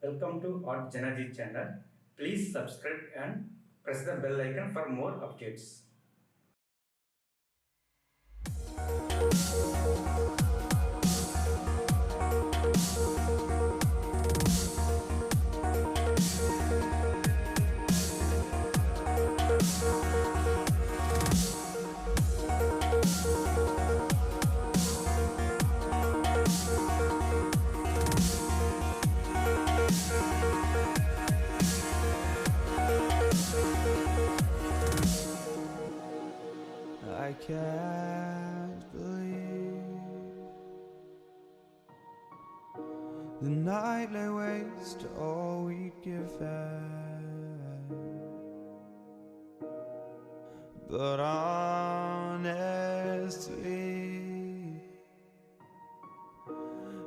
Welcome to artjanag channel. Please subscribe and press the bell icon for more updates. I can't believe the night lay waste to all we'd given. But honestly,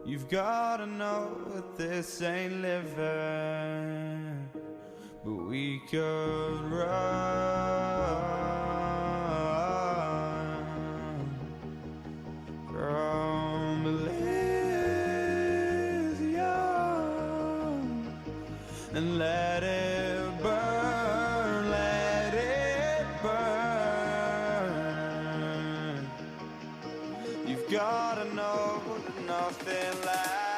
you've gotta know that this ain't living. But we could run from Elysium and let it burn, let it burn. You've gotta know that nothing lasts.